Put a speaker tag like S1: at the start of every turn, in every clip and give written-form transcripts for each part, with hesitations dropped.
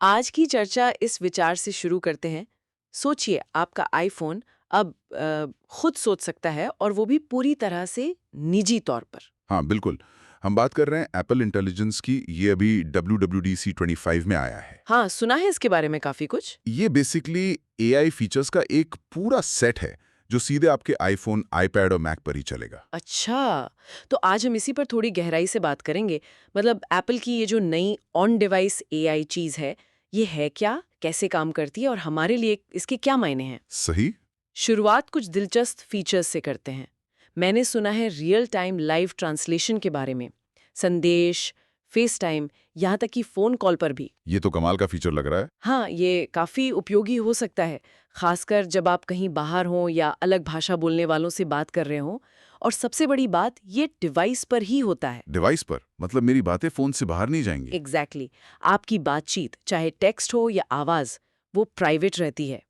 S1: आज की चर्चा इस विचार से शुरू करते हैं। सोचिए आपका आईफोन अब खुद सोच सकता है और वो भी पूरी तरह से निजी तौर पर।
S2: हाँ, बिल्कुल। हम बात कर रहे हैं एप्पल इंटेलिजेंस की। ये अभी WWDC 25 में आया है।
S1: हाँ, सुना है इसके बारे में काफी कुछ।
S2: ये बेसिकली एआई फीचर्स का एक पूरा सेट है जो सीधे आपके आईफोन, आईपैड और मैक पर ही चलेगा।
S1: अच्छा, तो आज हम इसी पर थोड़ी गहराई से बात करेंगे। मतलब एप्पल की ये जो नई ऑन डिवाइस एआई चीज है, ये है क्या, कैसे काम करती है और हमारे लिए इसके क्या मायने हैं।
S2: सही?
S1: शुरुआत कुछ दिलचस्प फीचर्स से करते हैं। मैंने सुना है रियल टाइम लाइव ट्रांसलेशन के बारे में, संदेश, फेस टाइम, यहाँ तक कि फ़ोन कॉल पर भी।
S2: ये तो कमाल का फीचर लग रहा है।
S1: हाँ, ये काफ़ी उपयोगी हो सकता है, खासकर जब आप कहीं बाहर हों या अलग भाषा बोलने वालों से बात कर रहे हों। और सबसे बड़ी बात, ये डिवाइस पर ही होता है।
S2: डिवाइस पर? मतलब मेरी बातें फ़ोन से बाहर नहीं जाएंगी?
S1: एग्जैक्टली आपकी बातचीत, चाहे टेक्स्ट हो या आवाज़, वो प्राइवेट रहती है।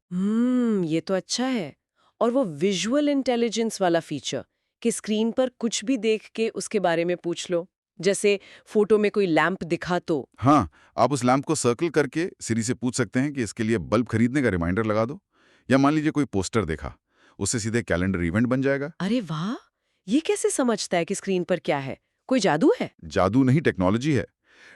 S1: ये तो अच्छा है। और वो विजुअल इंटेलिजेंस वाला फीचर कि स्क्रीन पर कुछ भी देख के उसके बारे में पूछ लो, जैसे फोटो में कोई लैंप दिखा तो।
S2: हाँ, आप उस लैंप को सर्कल करके सिरी से पूछ सकते हैं कि इसके लिए बल्ब खरीदने का रिमाइंडर लगा दो। या मान लीजिए कोई पोस्टर देखा, उससे सीधे कैलेंडर इवेंट बन जाएगा।
S1: अरे वाह, ये कैसे समझता है कि स्क्रीन पर क्या है? कोई जादू है?
S2: जादू नहीं, टेक्नोलॉजी है।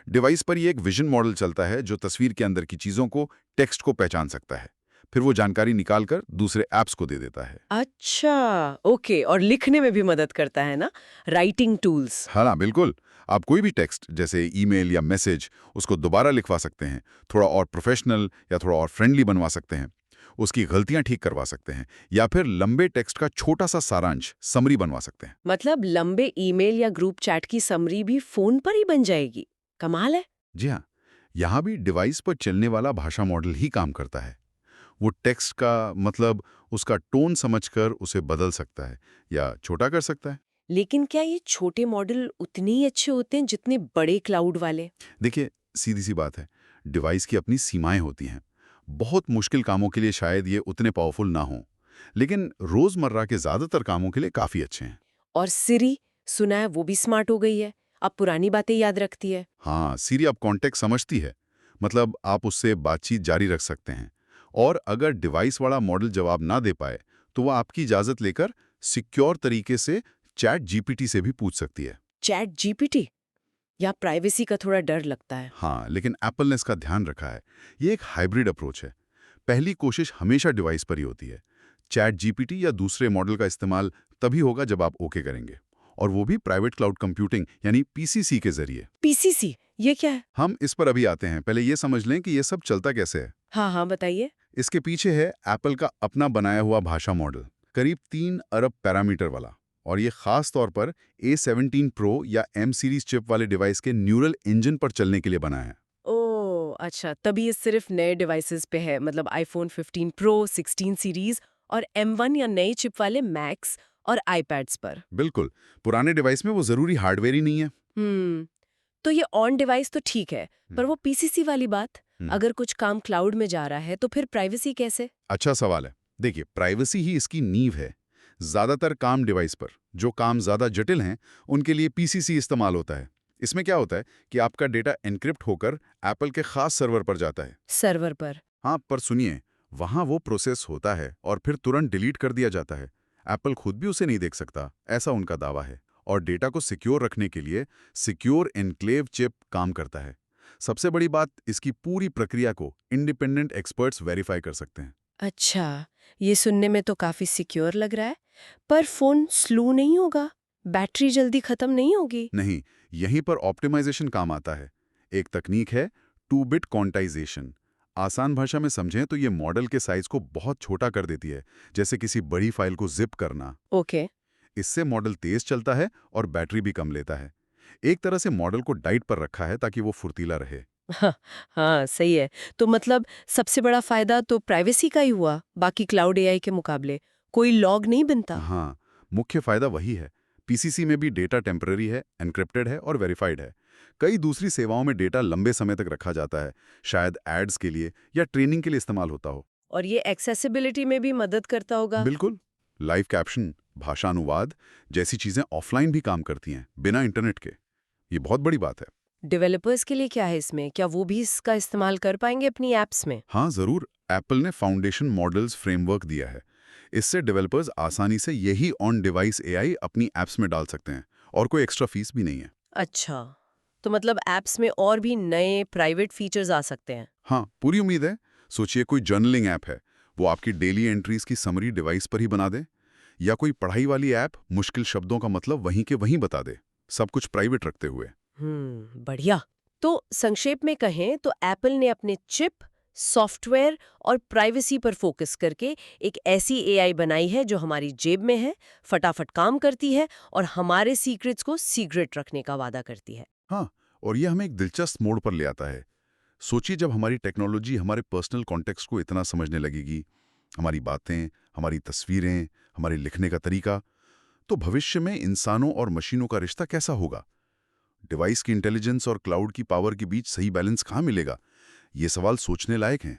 S2: डिवाइस पर ये एक विजन मॉडल चलता है जो तस्वीर के अंदर की चीजों को, टेक्स्ट को पहचान सकता है। फिर वो जानकारी निकालकर दूसरे ऐप्स को दे देता है।
S1: अच्छा, ओके। और लिखने में भी मदद करता है ना, राइटिंग टूल्स।
S2: हाँ ना, बिल्कुल। आप कोई भी टेक्स्ट जैसे ईमेल या मैसेज उसको दोबारा लिखवा सकते हैं, थोड़ा और प्रोफेशनल या थोड़ा और फ्रेंडली बनवा सकते हैं, उसकी गलतियां ठीक करवा सकते हैं, या फिर लंबे टेक्स्ट का छोटा सा सारांश, समरी बनवा सकते हैं।
S1: मतलब लंबे ईमेल या ग्रुप चैट की समरी भी फोन पर ही बन जाएगी। कमाल है।
S2: जी हाँ, यहाँ भी डिवाइस पर चलने वाला भाषा मॉडल ही काम करता है। वो टेक्स्ट का मतलब उसका टोन समझकर उसे बदल सकता है या छोटा कर सकता है।
S1: लेकिन क्या ये छोटे मॉडल उतने ही अच्छे होते हैं जितने बड़े क्लाउड वाले?
S2: देखिए, सीधी सी बात है, डिवाइस की अपनी सीमाएं होती हैं। बहुत मुश्किल कामों के लिए शायद ये उतने पावरफुल ना हों, लेकिन रोजमर्रा के ज्यादातर कामों के लिए काफी अच्छे हैं।
S1: और सिरी, सुना है वो भी स्मार्ट हो गई है, अब पुरानी बातें याद रखती है।
S2: हाँ, सीरी अब कॉन्टेक्ट समझती है। मतलब आप उससे बातचीत जारी रख सकते हैं, और अगर डिवाइस वाला मॉडल जवाब ना दे पाए तो वह आपकी इजाजत लेकर सिक्योर तरीके से चैट जीपीटी से भी पूछ सकती है।
S1: Chat GPT? या प्राइवेसी का थोड़ा डर लगता है।
S2: हाँ, लेकिन एप्पल ने इसका ध्यान रखा है। ये एक हाइब्रिड अप्रोच है। पहली कोशिश हमेशा डिवाइस पर ही होती है। चैट जीपीटी या दूसरे मॉडल का इस्तेमाल तभी होगा जब आप ओके करेंगे, और वो भी प्राइवेट क्लाउड कंप्यूटिंग यानी पीसीसी के जरिए।
S1: पीसीसी, ये क्या है?
S2: हम इस पर अभी आते हैं, पहले ये समझ लें कि ये सब चलता कैसे है।
S1: हाँ हाँ, बताइए।
S2: इसके पीछे है एप्पल का अपना बनाया हुआ भाषा मॉडल, करीब 3 अरब पैरामीटर वाला। और ये खास तौर पर A17 प्रो या M सीरीज चिप वाले डिवाइस के न्यूरल इंजन पर चलने के लिए बना है।
S1: ओह अच्छा, तभी ये सिर्फ नए डिवाइसेस पे है, मतलब आईफोन 15 प्रो, 16 सीरीज और M1 या नई चिप वाले मैक्स और आईपैड्स पर।
S2: बिल्कुल, पुराने डिवाइस में वो जरूरी हार्डवेयर ही नहीं है।
S1: हम्म तो ये ऑन डिवाइस तो ठीक है, पर वो पीसीसी वाली बात,
S2: हम्म,
S1: अगर कुछ काम क्लाउड में जा रहा है तो फिर प्राइवेसी कैसे?
S2: अच्छा सवाल है। देखिए, प्राइवेसी ही इसकी नींव है। ज्यादातर काम डिवाइस पर, जो काम ज्यादा जटिल हैं, उनके लिए पीसीसी इस्तेमाल होता है। इसमें क्या होता है कि आपका डेटा एन्क्रिप्ट होकर एप्पल के खास सर्वर पर जाता है।
S1: सर्वर पर?
S2: हाँ, पर सुनिए, वहां वो प्रोसेस होता है और फिर तुरंत डिलीट कर दिया जाता है। एप्पल खुद भी उसे नहीं देख सकता, ऐसा उनका दावा है। और डेटा को सिक्योर रखने के लिए सिक्योर एन्क्लेव चिप काम करता है। सबसे बड़ी बात, इसकी पूरी प्रक्रिया को इंडिपेंडेंट एक्सपर्ट्स वेरीफाई कर सकते हैं।
S1: अच्छा, ये सुनने में तो काफी सिक्योर लग रहा है। पर फोन स्लो नहीं होगा? बैटरी जल्दी खत्म नहीं होगी?
S2: नहीं, यहीं पर ऑप्टिमाइजेशन काम आता है। एक तकनीक है 2 बिट क्वांटाइजेशन। आसान भाषा में समझें तो ये मॉडल के साइज को बहुत छोटा कर देती है, जैसे किसी बड़ी फाइल को जिप करना।
S1: ओके।
S2: इससे मॉडल तेज चलता है और बैटरी भी कम लेता है। एक तरह से मॉडल को डाइट पर रखा है ताकि वो फुर्तीला रहे।
S1: हाँ, हाँ, सही है। तो मतलब सबसे बड़ा फायदा तो प्राइवेसी का ही हुआ, बाकी क्लाउड एआई के मुकाबले कोई लॉग नहीं बनता।
S2: हाँ, मुख्य फायदा वही है। पीसीसी में भी डेटा टेम्पररी है, एन्क्रिप्टेड है और वेरीफाइड है। कई दूसरी सेवाओं में डेटा लंबे समय तक रखा जाता है, शायद एड्स के लिए या ट्रेनिंग के लिए इस्तेमाल होता हो।
S1: और ये एक्सेसिबिलिटी में भी मदद करता होगा।
S2: बिल्कुल। लाइव कैप्शन, भाषा अनुवाद जैसी चीजें ऑफलाइन भी काम करती हैं, बिना इंटरनेट के। ये बहुत बड़ी बात है।
S1: डेवलपर्स के लिए क्या है इसमें? क्या वो भी इसका इस्तेमाल कर पाएंगे अपनी ऐप्स में?
S2: हाँ, ज़रूर। एप्पल ने फाउंडेशन मॉडल्स फ्रेमवर्क दिया है। इससे डेवलपर्स आसानी से यही ऑन डिवाइस एआई अपनी ऐप्स में डाल सकते हैं और कोई एक्स्ट्रा फीस भी नहीं है।
S1: अच्छा, तो मतलब ऐप्स में और भी नए प्राइवेट फीचर्स आ सकते हैं।
S2: हाँ, पूरी उम्मीद है। सोचिए कोई जर्नलिंग ऐप है, वो आपकी डेली एंट्रीज की समरी डिवाइस पर ही बना दे, या कोई पढ़ाई वाली ऐप मुश्किल शब्दों का मतलब वहीं के वहीं बता दे, सब कुछ प्राइवेट रखते हुए।
S1: बढ़िया। तो संक्षेप में कहें तो एप्पल ने अपने चिप, सॉफ्टवेयर और प्राइवेसी पर फोकस करके एक ऐसी एआई बनाई है जो हमारी जेब में है, फटाफट काम करती है और हमारे सीक्रेट्स को सीक्रेट रखने का वादा करती है।
S2: हाँ, और ये हमें एक दिलचस्प मोड़ पर ले आता है। सोचिए जब हमारी टेक्नोलॉजी हमारे पर्सनल कॉन्टेक्स्ट को इतना समझने लगेगी, हमारी बातें, हमारी तस्वीरें, हमारे लिखने का तरीका, तो भविष्य में इंसानों और मशीनों का रिश्ता कैसा होगा? डिवाइस की इंटेलिजेंस और क्लाउड की पावर के बीच सही बैलेंस कहाँ मिलेगा? ये सवाल सोचने लायक हैं।